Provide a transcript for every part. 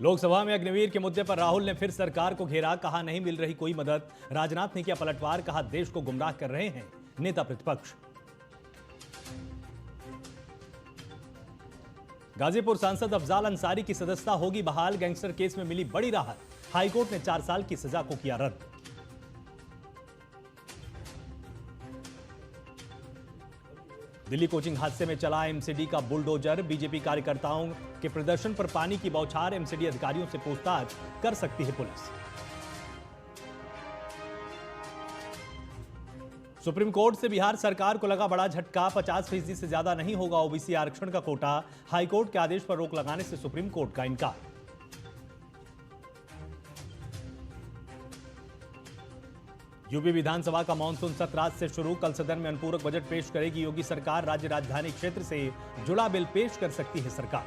लोकसभा में अग्निवीर के मुद्दे पर राहुल ने फिर सरकार को घेरा, कहा नहीं मिल रही कोई मदद। राजनाथ ने किया पलटवार, कहा देश को गुमराह कर रहे हैं नेता प्रतिपक्ष। गाजीपुर सांसद अफजाल अंसारी की सदस्यता होगी बहाल, गैंगस्टर केस में मिली बड़ी राहत। हाईकोर्ट ने 4 साल की सजा को किया रद्द। दिल्ली कोचिंग हादसे में चला एमसीडी का बुलडोजर, बीजेपी कार्यकर्ताओं के प्रदर्शन पर पानी की बौछार, एमसीडी अधिकारियों से पूछताछ कर सकती है पुलिस। सुप्रीम कोर्ट से बिहार सरकार को लगा बड़ा झटका, 50% से ज्यादा नहीं होगा ओबीसी आरक्षण का कोटा। हाईकोर्ट के आदेश पर रोक लगाने से सुप्रीम कोर्ट का इनकार। यूपी विधानसभा का मानसून सत्र आज से शुरू, कल सदन में अनुपूरक बजट पेश करेगी योगी सरकार। राज्य राजधानी क्षेत्र से जुड़ा बिल पेश कर सकती है सरकार।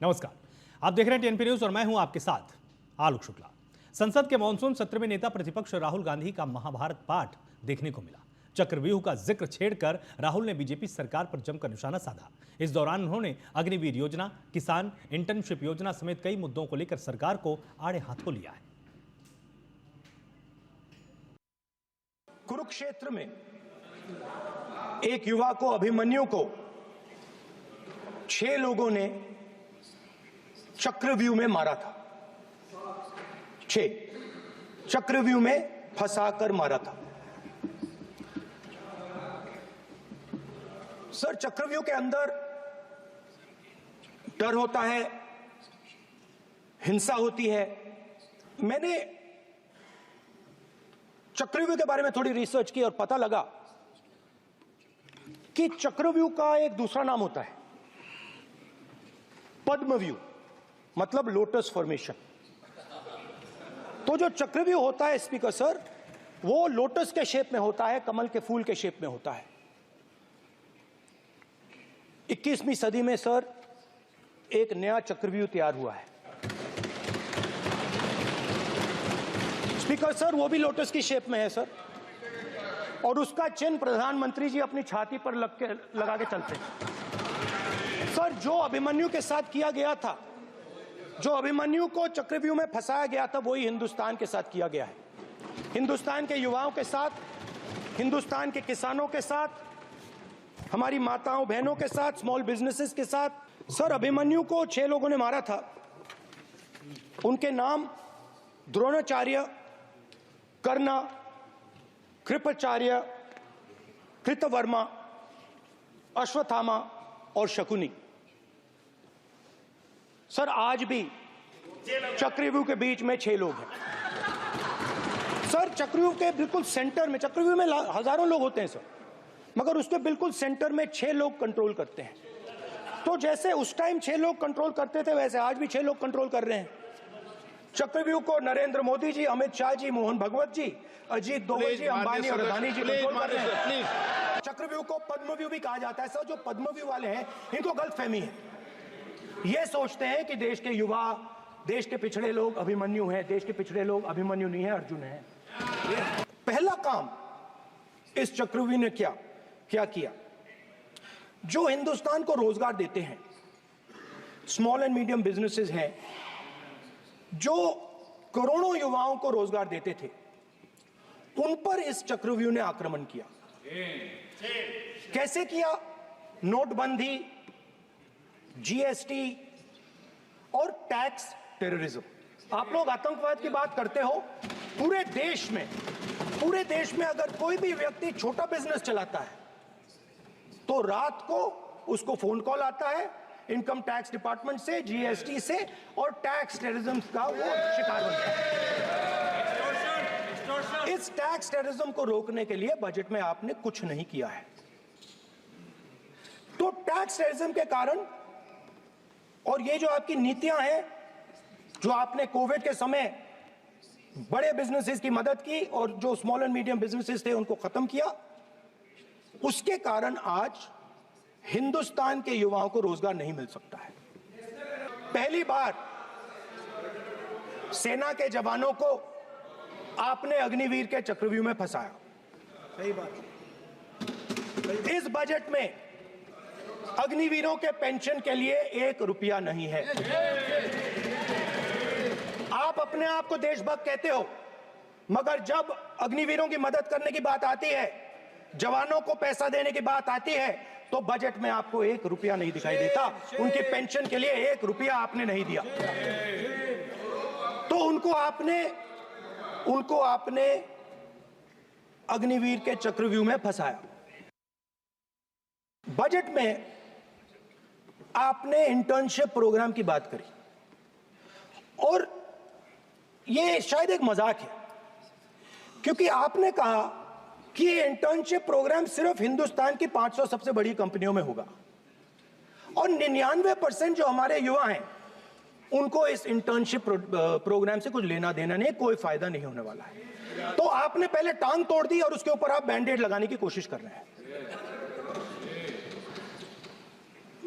नमस्कार, आप देख रहे हैं टीएनपी न्यूज और मैं हूं आपके साथ आलोक शुक्ला। संसद के मानसून सत्र में नेता प्रतिपक्ष राहुल गांधी का महाभारत पाठ देखने को मिला। चक्रव्यूह का जिक्र छेड़कर राहुल ने बीजेपी सरकार पर जमकर निशाना साधा। इस दौरान उन्होंने अग्निवीर योजना, किसान इंटर्नशिप योजना समेत कई मुद्दों को लेकर सरकार को आड़े हाथों लिया है। कुरुक्षेत्र में एक युवा को, अभिमन्यु को 6 लोगों ने चक्रव्यूह में मारा था। 6 चक्रव्यूह में फंसाकर मारा था। सर, चक्रव्यूह के अंदर डर होता है, हिंसा होती है। मैंने चक्रव्यूह के बारे में थोड़ी रिसर्च की और पता लगा कि चक्रव्यूह का एक दूसरा नाम होता है पद्मव्यूह, मतलब लोटस फॉर्मेशन। तो जो चक्रव्यूह होता है स्पीकर सर, वो लोटस के शेप में होता है, कमल के फूल के शेप में होता है। 21वीं सदी में सर एक नया चक्रव्यूह तैयार हुआ है स्पीकर सर, वो भी लोटस की शेप में है सर, और उसका चिन्ह प्रधानमंत्री जी अपनी छाती पर लगा के चलते हैं। सर, जो अभिमन्यु के साथ किया गया था, जो अभिमन्यु को चक्रव्यूह में फंसाया गया था, वही हिंदुस्तान के साथ किया गया है। हिंदुस्तान के युवाओं के साथ, हिंदुस्तान के किसानों के साथ, हमारी माताओं बहनों के साथ, स्मॉल बिजनेसेस के साथ। सर, अभिमन्यु को 6 लोगों ने मारा था। उनके नाम द्रोणाचार्य, कर्ण, कृपाचार्य, कृतवर्मा, अश्वत्थामा और शकुनी। सर, आज भी चक्रव्यूह के बीच में 6 लोग हैं। सर, चक्रव्यूह के बिल्कुल सेंटर में, चक्रव्यूह में हजारों लोग होते हैं सर, मगर उसके बिल्कुल सेंटर में 6 लोग कंट्रोल करते हैं। तो जैसे उस टाइम 6 लोग कंट्रोल करते थे, वैसे आज भी 6 लोग कंट्रोल कर रहे हैं। चक्रव्यूह को नरेंद्र मोदी जी, अमित शाह जी, मोहन भगवत जी, अजीत दोवल जी, अंबानी और अदानी जी कंट्रोल कर रहे हैं। चक्रव्यूह को पद्मव्यूह भी कहा जाता है सर। जो पद्मव्यूह वाले हैं, इनको गलतफहमी है। ये सोचते हैं कि देश के युवा, देश के पिछड़े लोग अभिमन्यु हैं। देश के पिछड़े लोग अभिमन्यु नहीं है, अर्जुन है। पहला काम इस चक्रव्यूह ने क्या किया? जो हिंदुस्तान को रोजगार देते हैं, स्मॉल एंड मीडियम बिजनेसेस हैं, जो करोड़ों युवाओं को रोजगार देते थे, उन पर इस चक्रव्यूह ने आक्रमण किया। कैसे किया? नोटबंदी, जीएसटी और टैक्स टेररिज्म। आप लोग आतंकवाद की बात करते हो। पूरे देश में अगर कोई भी व्यक्ति छोटा बिजनेस चलाता है, तो रात को उसको फोन कॉल आता है इनकम टैक्स डिपार्टमेंट से, जीएसटी से, और टैक्स टेररिज्म का वो शिकार बनता है। इस टैक्स टेररिज्म को रोकने के लिए बजट में आपने कुछ नहीं किया है। तो टैक्स टेररिज्म के कारण, और ये जो आपकी नीतियां हैं, जो आपने कोविड के समय बड़े बिजनेसेस की मदद की और जो स्मॉल एंड मीडियम बिजनेसेस थे उनको खत्म किया, उसके कारण आज हिंदुस्तान के युवाओं को रोजगार नहीं मिल सकता है। पहली बार सेना के जवानों को आपने अग्निवीर के चक्रव्यूह में फंसाया। सही बात। इस बजट में अग्निवीरों के पेंशन के लिए 1 रुपया नहीं है। आप अपने आप को देशभक्त कहते हो, मगर जब अग्निवीरों की मदद करने की बात आती है, जवानों को पैसा देने की बात आती है, तो बजट में आपको 1 रुपया नहीं दिखाई देता। उनकी पेंशन के लिए 1 रुपया आपने नहीं दिया। तो उनको आपने अग्निवीर के चक्रव्यूह में फंसाया। बजट में आपने इंटर्नशिप प्रोग्राम की बात करी, और यह शायद एक मजाक है, क्योंकि आपने कहा कि ये इंटर्नशिप प्रोग्राम सिर्फ हिंदुस्तान की 500 सबसे बड़ी कंपनियों में होगा, और 99% जो हमारे युवा हैं उनको इस इंटर्नशिप प्रोग्राम से कुछ लेना देना नहीं, कोई फायदा नहीं होने वाला है। तो आपने पहले टांग तोड़ दी और उसके ऊपर आप बैंडेड लगाने की कोशिश कर रहे हैं।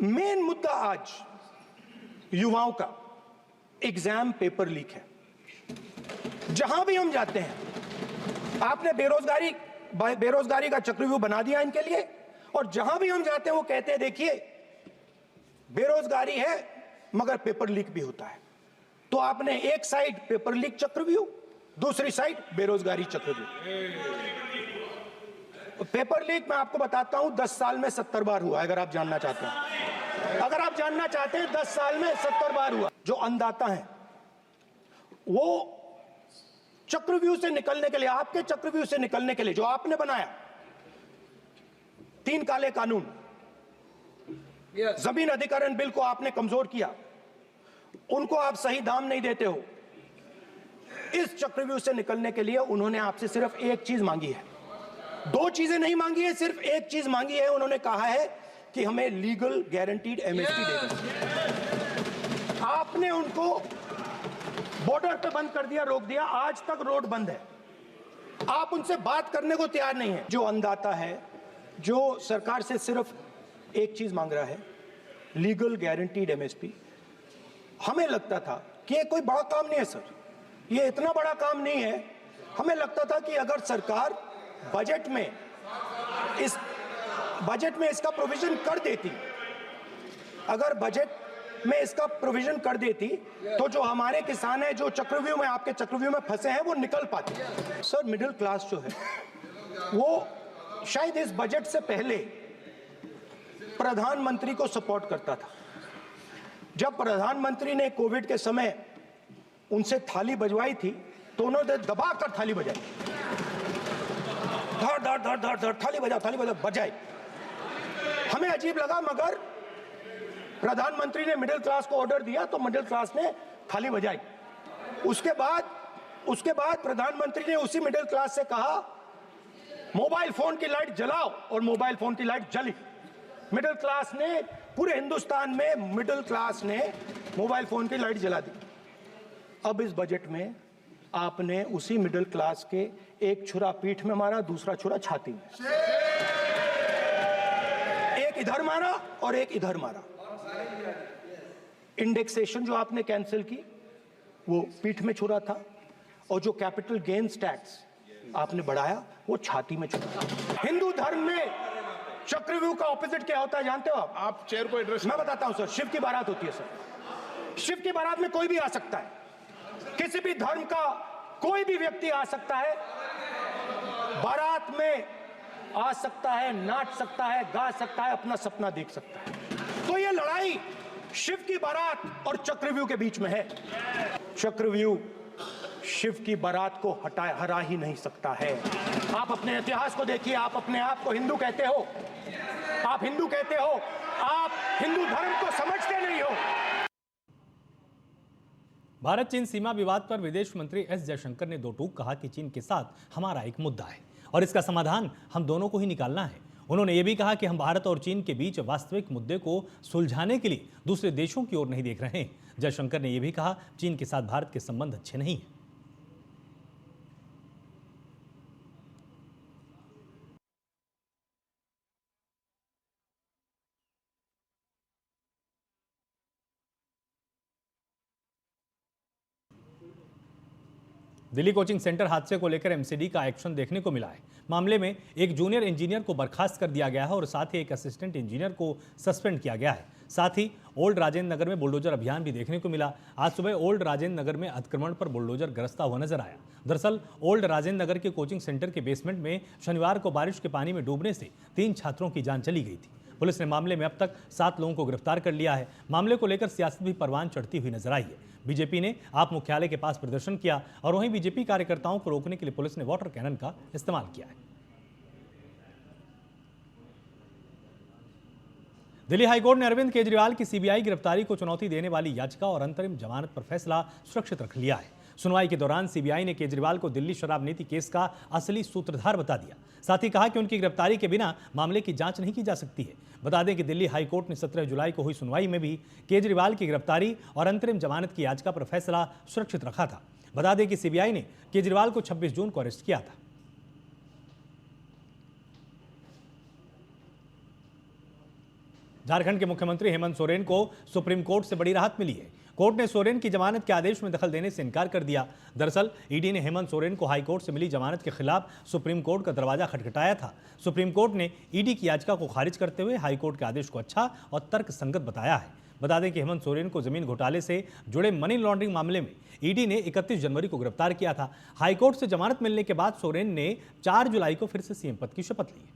मेन मुद्दा आज युवाओं का एग्जाम पेपर लीक है। जहां भी हम जाते हैं, आपने बेरोजगारी का चक्रव्यूह बना दिया इनके लिए, और जहां भी हम जाते हैं वो कहते हैं देखिए बेरोजगारी है मगर पेपर लीक भी होता है। तो आपने एक साइड पेपर लीक चक्रव्यूह, दूसरी साइड बेरोजगारी चक्रव्यूह। पेपर लीक मैं आपको बताता हूं 10 साल में 70 बार हुआ। अगर आप जानना चाहते हैं, 10 साल में 70 बार हुआ। जो अन्नदाता हैं वो चक्रव्यूह से निकलने के लिए, आपके चक्रव्यूह से निकलने के लिए जो आपने बनाया 3 काले कानून, जमीन अधिग्रहण बिल को आपने कमजोर किया, उनको आप सही दाम नहीं देते हो। इस चक्रव्यूह से निकलने के लिए उन्होंने आपसे सिर्फ एक चीज मांगी है, 2 चीजें नहीं मांगी है, सिर्फ एक चीज मांगी है। उन्होंने कहा है कि हमें लीगल गारंटीड एमएसपी दे दो। आपने उनको बॉर्डर पे बंद कर दिया, रोक दिया, आज तक रोड बंद है। आप उनसे बात करने को तैयार नहीं है। जो अन्नदाता है, जो सरकार से सिर्फ एक चीज मांग रहा है, लीगल गारंटीड एमएसपी। हमें लगता था कि ये कोई बड़ा काम नहीं है सर, ये इतना बड़ा काम नहीं है। हमें लगता था कि अगर सरकार बजट में इसका प्रोविजन कर देती, अगर बजट में इसका प्रोविजन कर देती, तो जो हमारे किसान हैं जो चक्रव्यूह में, आपके चक्रव्यूह में फंसे हैं, वो निकल पाते। सर मिडिल क्लास जो है वो शायद इस बजट से पहले प्रधानमंत्री को सपोर्ट करता था। जब प्रधानमंत्री ने कोविड के समय उनसे थाली बजवाई थी तो उन्होंने दबाकर थाली बजाई, धड़ धड़ धड़ धड़ धड़ थाली बजा बजाई। हमें अजीब लगा, मगर प्रधानमंत्री ने मिडिल क्लास को ऑर्डर दिया तो मिडिल क्लास ने थाली बजाई। उसके बाद प्रधानमंत्री ने उसी मिडिल क्लास से कहा मोबाइल फोन की लाइट जलाओ, और मोबाइल फोन की लाइट जली। मिडिल क्लास ने, पूरे हिंदुस्तान में मिडिल क्लास ने मोबाइल फोन की लाइट जला दी। अब इस बजट में आपने उसी मिडिल क्लास के एक छुरा पीठ में मारा, दूसरा छुरा छाती में, एक इधर मारा और एक इधर मारा। इंडेक्सेशन जो आपने कैंसिल की वो पीठ में छुरा था, और जो कैपिटल गेन्स टैक्स आपने बढ़ाया वो छाती में छुरा। हिंदू धर्म में चक्रव्यूह का ऑपोजिट क्या होता है जानते हो आप चेयर को एड्रेस। मैं बताता हूं सर। शिव की बारात होती है सर, शिव की बारात में कोई भी आ सकता है, किसी भी धर्म का कोई भी व्यक्ति आ सकता है, बारात में आ सकता है, नाच सकता है, गा सकता है, अपना सपना देख सकता है। तो ये लड़ाई शिव की बारात और चक्रव्यूह के बीच में है। चक्रव्यूह शिव की बारात को हरा ही नहीं सकता है। आप अपने इतिहास को देखिए, आप अपने आप को हिंदू कहते हो, आप हिंदू कहते हो, आप हिंदू धर्म को समझते नहीं हो। भारत चीन सीमा विवाद पर विदेश मंत्री एस जयशंकर ने दो टूक कहा कि चीन के साथ हमारा एक मुद्दा है और इसका समाधान हम दोनों को ही निकालना है। उन्होंने यह भी कहा कि हम भारत और चीन के बीच वास्तविक मुद्दे को सुलझाने के लिए दूसरे देशों की ओर नहीं देख रहे हैं। जयशंकर ने यह भी कहा चीन के साथ भारत के संबंध अच्छे नहीं हैं। दिल्ली कोचिंग सेंटर हादसे को लेकर एमसीडी का एक्शन देखने को मिला है। मामले में एक जूनियर इंजीनियर को बर्खास्त कर दिया गया है और साथ ही एक असिस्टेंट इंजीनियर को सस्पेंड किया गया है। साथ ही ओल्ड राजेंद्र नगर में बुलडोजर अभियान भी देखने को मिला। आज सुबह ओल्ड राजेंद्र नगर में अतिक्रमण पर बुलडोजर गरजता हुआ नजर आया। दरअसल ओल्ड राजेंद्र नगर के कोचिंग सेंटर के बेसमेंट में शनिवार को बारिश के पानी में डूबने से 3 छात्रों की जान चली गई थी। पुलिस ने मामले में अब तक 7 लोगों को गिरफ्तार कर लिया है। मामले को लेकर सियासत भी परवान चढ़ती हुई नजर आई है। बीजेपी ने आप मुख्यालय के पास प्रदर्शन किया और वहीं बीजेपी कार्यकर्ताओं को रोकने के लिए पुलिस ने वाटर कैनन का इस्तेमाल किया है। दिल्ली हाईकोर्ट ने अरविंद केजरीवाल की सीबीआई गिरफ्तारी को चुनौती देने वाली याचिका और अंतरिम जमानत पर फैसला सुरक्षित रख लिया है। सुनवाई के दौरान सीबीआई ने केजरीवाल को दिल्ली शराब नीति केस का असली सूत्रधार बता दिया। साथ ही कहा कि उनकी गिरफ्तारी के बिना मामले की जांच नहीं की जा सकती है। बता दें कि दिल्ली हाईकोर्ट ने 17 जुलाई को हुई सुनवाई में भी केजरीवाल की गिरफ्तारी और अंतरिम जमानत की याचिका पर फैसला सुरक्षित रखा था। बता दें कि सीबीआई ने केजरीवाल को 26 जून को अरेस्ट किया था। झारखंड के मुख्यमंत्री हेमंत सोरेन को सुप्रीम कोर्ट से बड़ी राहत मिली है। कोर्ट ने सोरेन की जमानत के आदेश में दखल देने से इनकार कर दिया। दरअसल ईडी ने हेमंत सोरेन को हाईकोर्ट से मिली जमानत के खिलाफ सुप्रीम कोर्ट का दरवाजा खटखटाया था। सुप्रीम कोर्ट ने ईडी की याचिका को खारिज करते हुए हाईकोर्ट के आदेश को अच्छा और तर्कसंगत बताया है। बता दें कि हेमंत सोरेन को जमीन घोटाले से जुड़े मनी लॉन्ड्रिंग मामले में ईडी ने 31 जनवरी को गिरफ्तार किया था। हाईकोर्ट से जमानत मिलने के बाद सोरेन ने 4 जुलाई को फिर से सीएम पद की शपथ ली।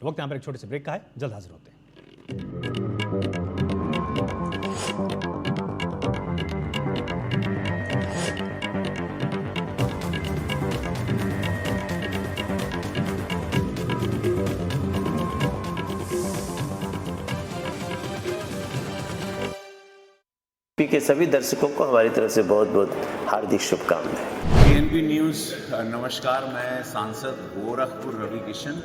वक्त यहां पर एक छोटे से ब्रेक का है, जल्द हाजिर होते हैं। के सभी दर्शकों को हमारी तरफ से बहुत बहुत हार्दिक शुभकामनाएं। टीएनपी न्यूज़ नमस्कार, मैं सांसद गोरखपुर रवि किशन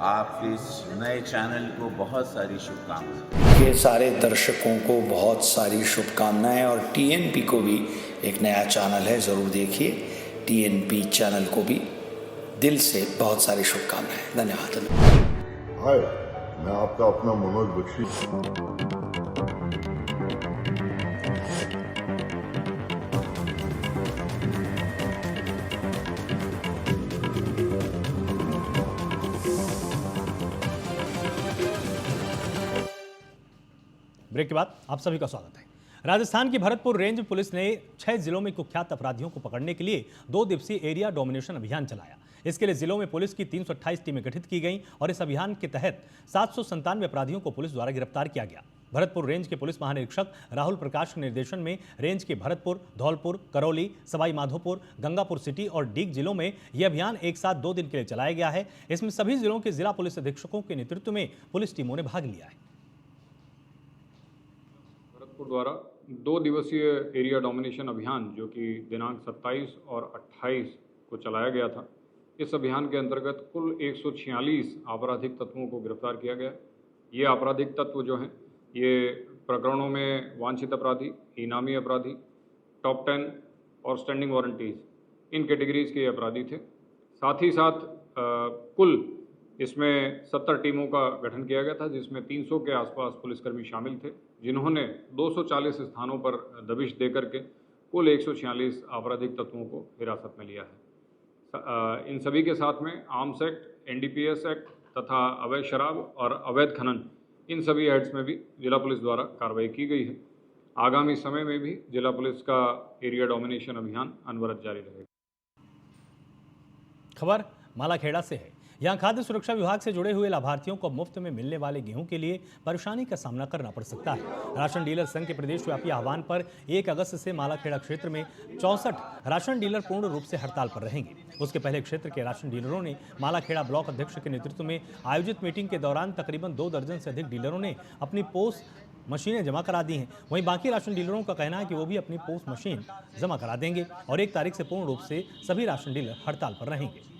आपके इस नए चैनल को बहुत सारी शुभकामनाएं। के सारे दर्शकों को बहुत सारी शुभकामनाएं और टीएनपी को भी एक नया चैनल है, ज़रूर देखिए। टीएनपी चैनल को भी दिल से बहुत सारी शुभकामनाएं। धन्यवाद। हाय, मैं आपका अपना मनोज बख्शी। ब्रेक के बाद आप सभी का स्वागत है। राजस्थान की भरतपुर रेंज पुलिस ने 6 जिलों में कुख्यात अपराधियों को पकड़ने के लिए 2 दिवसीय एरिया डोमिनेशन अभियान चलाया। इसके लिए जिलों में पुलिस की 328 टीमें गठित की गईं और इस अभियान के तहत 797 अपराधियों को पुलिस द्वारा गिरफ्तार किया गया। भरतपुर रेंज के पुलिस महानिरीक्षक राहुल प्रकाश के निर्देशन में रेंज के भरतपुर, धौलपुर, करौली, सवाई माधोपुर, गंगापुर सिटी और डीग जिलों में यह अभियान एक साथ 2 दिन के लिए चलाया गया है। इसमें सभी जिलों के जिला पुलिस अधीक्षकों के नेतृत्व में पुलिस टीमों ने भाग लिया है। भरतपुर द्वारा 2 दिवसीय एरिया डोमिनेशन अभियान जो कि दिनांक 27 और 28 को चलाया गया था, इस अभियान के अंतर्गत कुल 146 आपराधिक तत्वों को गिरफ्तार किया गया। ये आपराधिक तत्व जो हैं ये प्रकरणों में वांछित अपराधी, इनामी अपराधी, टॉप 10 और स्टैंडिंग वारंटीज, इन कैटेगरीज के अपराधी थे। साथ ही साथ कुल इसमें 70 टीमों का गठन किया गया था, जिसमें 300 के आसपास पुलिसकर्मी शामिल थे, जिन्होंने 240 स्थानों पर दबिश दे करके कुल 146 आपराधिक तत्वों को हिरासत में लिया है। इन सभी के साथ में आर्म्स एक्ट, एनडीपीएस एक्ट तथा अवैध शराब और अवैध खनन, इन सभी एक्ट्स में भी जिला पुलिस द्वारा कार्रवाई की गई है। आगामी समय में भी जिला पुलिस का एरिया डोमिनेशन अभियान अनवरत जारी रहेगा। खबर मालाखेड़ा से है। यहाँ खाद्य सुरक्षा विभाग से जुड़े हुए लाभार्थियों को मुफ्त में मिलने वाले गेहूं के लिए परेशानी का सामना करना पड़ सकता है। राशन डीलर संघ के प्रदेशव्यापी आह्वान पर 1 अगस्त से मालाखेड़ा क्षेत्र में 64 राशन डीलर पूर्ण रूप से हड़ताल पर रहेंगे। उसके पहले क्षेत्र के राशन डीलरों ने मालाखेड़ा ब्लॉक अध्यक्ष के नेतृत्व में आयोजित मीटिंग के दौरान तकरीबन 2 दर्जन से अधिक डीलरों ने अपनी पोस मशीनें जमा करा दी हैं। वहीं बाकी राशन डीलरों का कहना है कि वो भी अपनी पोस मशीन जमा करा देंगे और 1 तारीख से पूर्ण रूप से सभी राशन डीलर हड़ताल पर रहेंगे।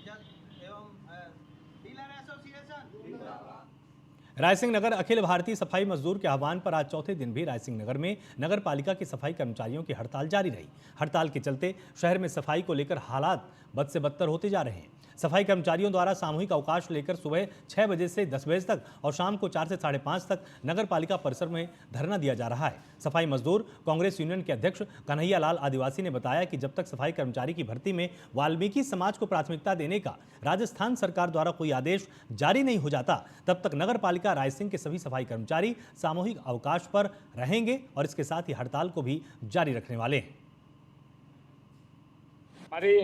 रायसिंह नगर अखिल भारतीय सफाई मजदूर के आह्वान पर आज चौथे दिन भी रायसिंह नगर में नगर पालिका की सफाई कर्मचारियों की हड़ताल जारी रही। हड़ताल के चलते शहर में सफाई को लेकर हालात बद से बदतर होते जा रहे हैं। सफाई कर्मचारियों द्वारा सामूहिक अवकाश लेकर सुबह 6 बजे से 10 बजे तक और शाम को 4 से 5:30 तक नगर पालिका परिसर में धरना दिया जा रहा है। सफाई मजदूर कांग्रेस यूनियन के अध्यक्ष कन्हैया लाल आदिवासी ने बताया कि जब तक सफाई कर्मचारी की भर्ती में वाल्मीकि समाज को प्राथमिकता देने का राजस्थान सरकार द्वारा कोई आदेश जारी नहीं हो जाता, तब तक नगर पालिका रायसिंह के सभी सफाई कर्मचारी सामूहिक अवकाश पर रहेंगे और इसके साथ ही हड़ताल को भी जारी रखने वाले हैं। हमारी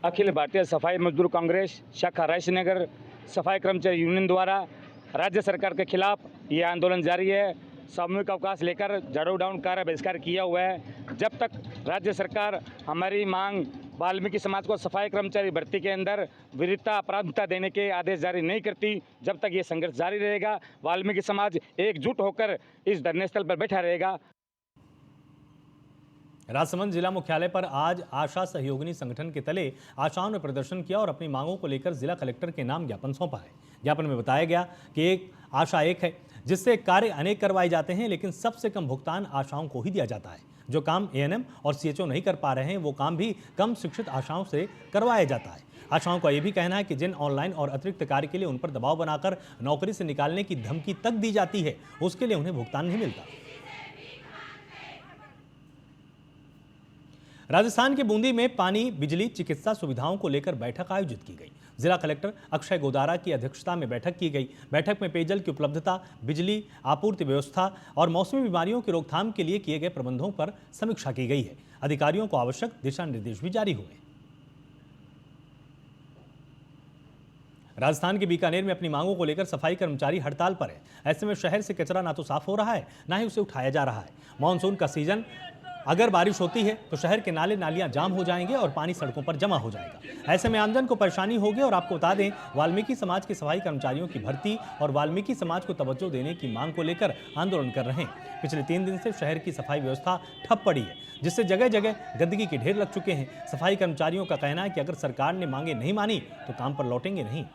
अखिल भारतीय सफाई मजदूर कांग्रेस शाखा रायसिंह नगर सफाई कर्मचारी यूनियन द्वारा राज्य सरकार के खिलाफ ये आंदोलन जारी है। सामूहिक अवकाश लेकर झाड़ू डाउन कार्य बहिष्कार किया हुआ है। जब तक राज्य सरकार हमारी मांग वाल्मीकि समाज को सफाई कर्मचारी भर्ती के अंदर विरिता प्राथमिकता देने के आदेश जारी नहीं करती, जब तक ये संघर्ष जारी रहेगा। वाल्मीकि समाज एकजुट होकर इस धरने स्थल पर बैठा रहेगा। राजसमंद जिला मुख्यालय पर आज आशा सहयोगिनी संगठन के तले आशाओं ने प्रदर्शन किया और अपनी मांगों को लेकर जिला कलेक्टर के नाम ज्ञापन सौंपा है। ज्ञापन में बताया गया कि एक आशा एक है जिससे कार्य अनेक करवाए जाते हैं, लेकिन सबसे कम भुगतान आशाओं को ही दिया जाता है। जो काम एएनएम और सीएचओ नहीं कर पा रहे हैं वो काम भी कम शिक्षित आशाओं से करवाया जाता है। आशाओं का यह भी कहना है कि जिन ऑनलाइन और अतिरिक्त कार्य के लिए उन पर दबाव बनाकर नौकरी से निकालने की धमकी तक दी जाती है, उसके लिए उन्हें भुगतान नहीं मिलता। राजस्थान के बूंदी में पानी, बिजली, चिकित्सा सुविधाओं को लेकर बैठक आयोजित की गई। जिला कलेक्टर अक्षय गोदारा की अध्यक्षता में बैठक की गई। बैठक में पेयजल की उपलब्धता, बिजली आपूर्ति व्यवस्था और मौसमी बीमारियों की रोकथाम के लिए किए गए प्रबंधों पर समीक्षा की गई है। अधिकारियों को आवश्यक दिशा निर्देश भी जारी हुए। राजस्थान के बीकानेर में अपनी मांगों को लेकर सफाई कर्मचारी हड़ताल पर है। ऐसे में शहर से कचरा ना तो साफ हो रहा है, ना ही उसे उठाया जा रहा है। मानसून का सीजन अगर बारिश होती है तो शहर के नाले नालियां जाम हो जाएंगे और पानी सड़कों पर जमा हो जाएगा। ऐसे में आमजन को परेशानी होगी। और आपको बता दें, वाल्मीकि समाज के सफाई कर्मचारियों की भर्ती और वाल्मीकि समाज को तवज्जो देने की मांग को लेकर आंदोलन कर रहे हैं। पिछले 3 दिन से शहर की सफाई व्यवस्था ठप पड़ी है, जिससे जगह जगह गंदगी के ढेर लग चुके हैं। सफाई कर्मचारियों का कहना है कि अगर सरकार ने मांगे नहीं मानी तो काम पर लौटेंगे नहीं।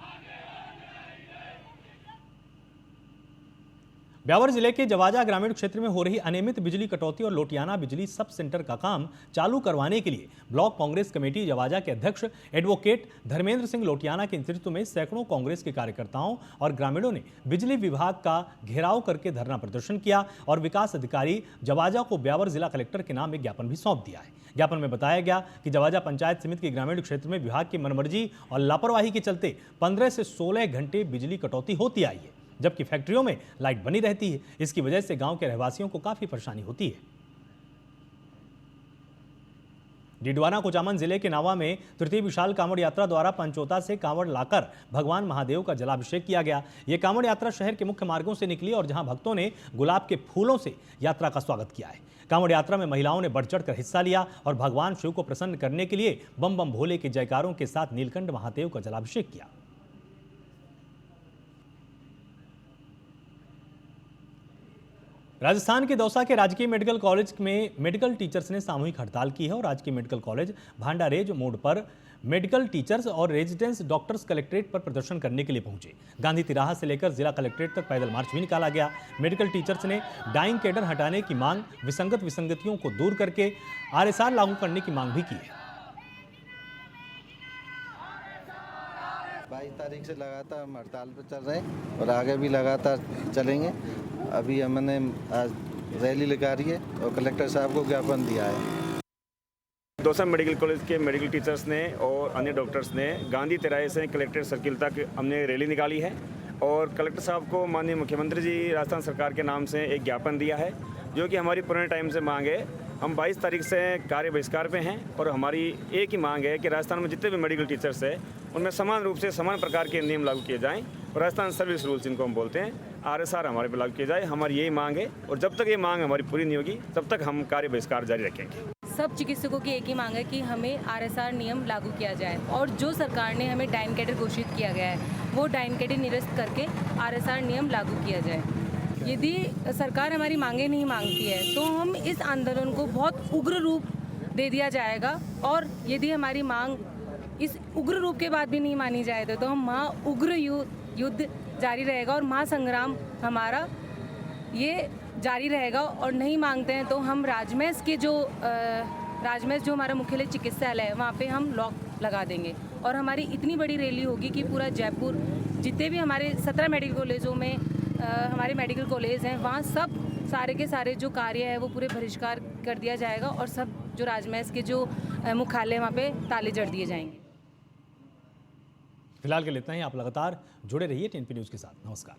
ब्यावर जिले के जवाजा ग्रामीण क्षेत्र में हो रही अनियमित बिजली कटौती और लोटियाना बिजली सब सेंटर का काम चालू करवाने के लिए ब्लॉक कांग्रेस कमेटी जवाजा के अध्यक्ष एडवोकेट धर्मेंद्र सिंह लोटियाना के नेतृत्व में सैकड़ों कांग्रेस के कार्यकर्ताओं और ग्रामीणों ने बिजली विभाग का घेराव करके धरना प्रदर्शन किया और विकास अधिकारी जवाजा को ब्यावर जिला कलेक्टर के नाम एक ज्ञापन भी सौंप दिया है। ज्ञापन में बताया गया कि जवाजा पंचायत समिति के ग्रामीण क्षेत्र में विभाग की मनमर्जी और लापरवाही के चलते 15 से 16 घंटे बिजली कटौती होती आई है, जबकि फैक्ट्रियों में लाइट बनी रहती है। इसकी वजह से गांव के रहवासियों को काफी परेशानी होती है। डिडवाना कुचामन जिले के नावा में तृतीय विशाल कांवड़ यात्रा द्वारा पंचोता से कांवड़ लाकर भगवान महादेव का जलाभिषेक किया गया। यह कांवड़ यात्रा शहर के मुख्य मार्गों से निकली और जहां भक्तों ने गुलाब के फूलों से यात्रा का स्वागत किया है। कांवड़ यात्रा में महिलाओं ने बढ़ चढ़कर हिस्सा लिया और भगवान शिव को प्रसन्न करने के लिए बम बम भोले के जयकारों के साथ नीलकंठ महादेव का जलाभिषेक किया। राजस्थान के दौसा के राजकीय मेडिकल कॉलेज में मेडिकल टीचर्स ने सामूहिक हड़ताल की है और राजकीय मेडिकल कॉलेज भांडारेज मोड़ पर मेडिकल टीचर्स और रेजिडेंस डॉक्टर्स कलेक्ट्रेट पर प्रदर्शन करने के लिए पहुंचे। गांधी तिराहा से लेकर जिला कलेक्ट्रेट तक पैदल मार्च भी निकाला गया। मेडिकल टीचर्स ने डाइंग कैडर हटाने की मांग, विसंगतियों को दूर करके आरएसआर लागू करने की मांग भी की है। 22 तारीख से लगातार हम हड़ताल पर चल रहे हैं और आगे भी लगातार चलेंगे। अभी हमने आज रैली लगा रही है और कलेक्टर साहब को ज्ञापन दिया है। दौसा मेडिकल कॉलेज के मेडिकल टीचर्स ने और अन्य डॉक्टर्स ने गांधी तिराहे से कलेक्ट्रेट सर्किल तक हमने रैली निकाली है और कलेक्टर साहब को माननीय मुख्यमंत्री जी राजस्थान सरकार के नाम से एक ज्ञापन दिया है, जो कि हमारी पुराने टाइम से मांग है। हम 22 तारीख से कार्य बहिष्कार पे हैं और हमारी एक ही मांग है कि राजस्थान में जितने भी मेडिकल टीचर्स हैं उनमें समान रूप से समान प्रकार के नियम लागू किए जाएं और राजस्थान सर्विस रूल्स जिनको हम बोलते हैं आरएसआर हमारे पे लागू किए जाए। हमारी यही मांग है और जब तक ये मांग हमारी पूरी नहीं होगी तब तक हम कार्य बहिष्कार जारी रखेंगे। सब चिकित्सकों की एक ही मांग है कि हमें आरएसआर नियम लागू किया जाए और जो सरकार ने हमें डाइन कैडर घोषित किया गया है वो डाइन कैडर निरस्त करके आरएसआर नियम लागू किया जाए। यदि सरकार हमारी मांगे नहीं मांगती है तो हम इस आंदोलन को बहुत उग्र रूप दे दिया जाएगा और यदि हमारी मांग इस उग्र रूप के बाद भी नहीं मानी जाए तो हम महा उग्र युद्ध जारी रहेगा और महासंग्राम हमारा ये जारी रहेगा। और नहीं मांगते हैं तो हम राजमहल के जो हमारा मुख्यालय चिकित्सालय है वहाँ पे हम लॉक लगा देंगे। और हमारी इतनी बड़ी रैली होगी कि पूरा जयपुर, जितने भी हमारे 17 मेडिकल कॉलेजों में हमारे मेडिकल कॉलेज हैं, वहाँ सब सारे के सारे जो कार्य है वो पूरे बहिष्कार कर दिया जाएगा और सब जो राजमहल के जो मुख्यालय वहाँ पे ताले जड़ दिए जाएंगे। फिलहाल के लिए इतना ही। आप लगातार जुड़े रहिए टीएनपी न्यूज़ के साथ। नमस्कार।